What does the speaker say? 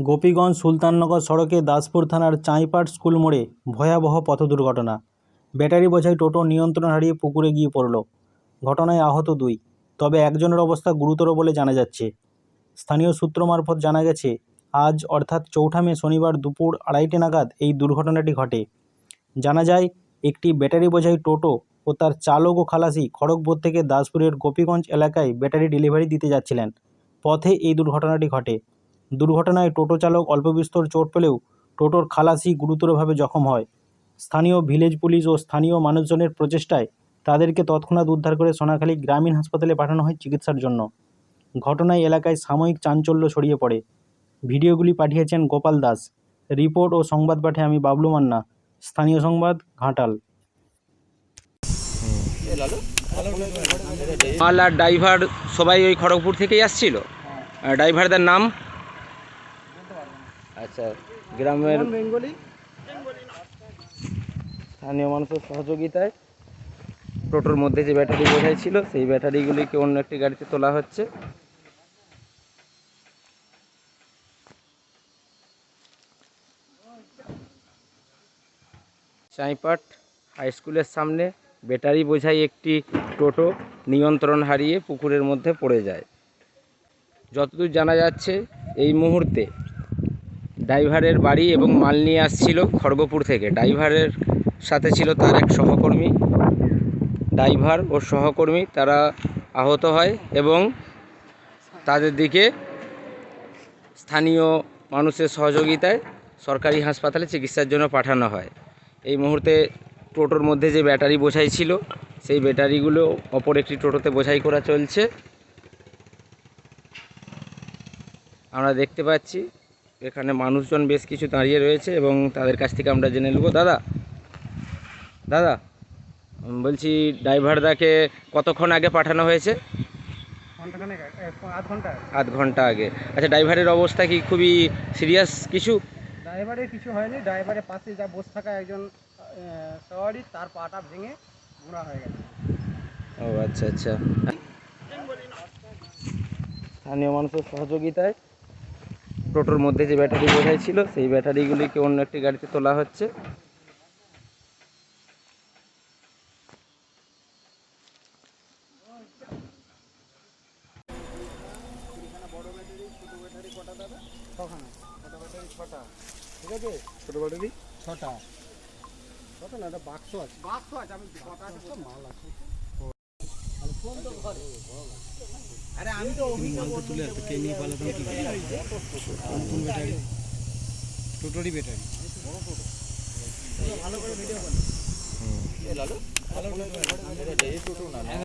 গোপীগঞ্জ সুলতাননগর সড়কে দাসপুর থানার চাঁইপাট স্কুল মোড়ে ভয়াবহ পথ দুর্ঘটনা। ব্যাটারি বোঝাই টোটো নিয়ন্ত্রণ হারিয়ে পুকুরে গিয়ে পড়ল। ঘটনায় আহত 2, তবে একজনের অবস্থা গুরুতর বলে জানা যাচ্ছে। স্থানীয় সূত্র মারফত জানা গেছে, আজ অর্থাৎ 4 মে শনিবার দুপুর 2:30 নাগাদ এই দুর্ঘটনাটি ঘটে। জানা যায়, একটি ব্যাটারি বোঝাই টোটো ও তার চালক ও খালাসি খড়গপুর থেকে দাসপুরের গোপীগঞ্জ এলাকায় ব্যাটারি ডেলিভারি দিতে যাচ্ছিলেন। পথে এই দুর্ঘটনাটি ঘটে। দুর্ঘটনায় টোটো চালক অল্পবিস্তর চোট পেলেও টোটোর খালাসি গুরুতরভাবে জখম হয়। স্থানীয় ভিলেজ পুলিশ ও স্থানীয় মানুষজনের প্রচেষ্টায় তাদেরকে তৎক্ষণাৎ উদ্ধার করে সোনাখালী গ্রামীণ হাসপাতালে পাঠানো হয় চিকিৎসার জন্য। ঘটনায় এলাকায় সাময়িক চাঞ্চল্য ছড়িয়ে পড়ে। ভিডিওগুলি পাঠিয়েছেন গোপাল দাস। রিপোর্ট ও সংবাদ পাঠে আমি বাবলু মান্না। স্থানীয় সংবাদ, ঘাটাল। মাল আর ড্রাইভার সবাই ওই খড়গপুর থেকেই আসছিল। ড্রাইভারদের নাম? আচ্ছা, গ্রামের স্থানীয় মানুষের সহযোগিতায় টোটোর মধ্যে যে ব্যাটারি বোঝাই ছিল সেই ব্যাটারিগুলিকে অন্য একটি গাড়িতে তোলা হচ্ছে। চাঁইপাট হাই স্কুলের সামনে ব্যাটারি বোঝাই একটি টোটো নিয়ন্ত্রণ হারিয়ে পুকুরের মধ্যে পড়ে যায়। যতদূর জানা যাচ্ছে, এই মুহূর্তে ড্রাইভারের বাড়ি এবং মাল নিয়ে আসছিল খড়গপুর থেকে। ড্রাইভারের সাথে ছিল তার এক সহকর্মী। ড্রাইভার ও সহকর্মী তারা আহত হয় এবং তাদের দিকে স্থানীয় মানুষের সহযোগিতায় সরকারি হাসপাতালে চিকিৎসার জন্য পাঠানো হয়। এই মুহূর্তে টোটোর মধ্যে যে ব্যাটারি বোঝাই ছিল সেই ব্যাটারিগুলো অপর একটি টোটোতে বোঝাই করা চলছে। আমরা দেখতে পাচ্ছি এখানে মানুষজন বেশ কিছু দাঁড়িয়ে রয়েছে এবং তাদের কাছ থেকে আমরা জেনে নেব। দাদা বলছি, ড্রাইভারদাকে কতক্ষণ আগে পাঠানো হয়েছে? আধ ঘন্টা আগে। আচ্ছা, ড্রাইভারের অবস্থা কি খুবই সিরিয়াস কিছু? ড্রাইভারের কিছু হয়নি। ড্রাইভারের পাশে যা বসে থাকা একজন সওয়ারি, তার পাটা ভেঙে গুঁড়া হয়ে গেছে। ও আচ্ছা আচ্ছা। স্থানীয় মানুষের সহযোগিতায় টোটোর মধ্যে যে ব্যাটারি বোঝাই ছিল সেই ব্যাটারিগুলিকে অন্য একটি গাড়িতে তোলা হচ্ছে। ঠিক আছে, ছোট ব্যাটারি 6টা। কত না, একটা বাক্স আছে। আমি কটা আছে, মাল আছে। আরে আমি তো তুলে তো কে নিয়ে পালাতাম কি নতুন ব্যাটারি, টোটোরই ব্যাটারি, বড় টোটো। ভালো করে ভিডিও করো। লালু ভালো করে, এই টোটো না।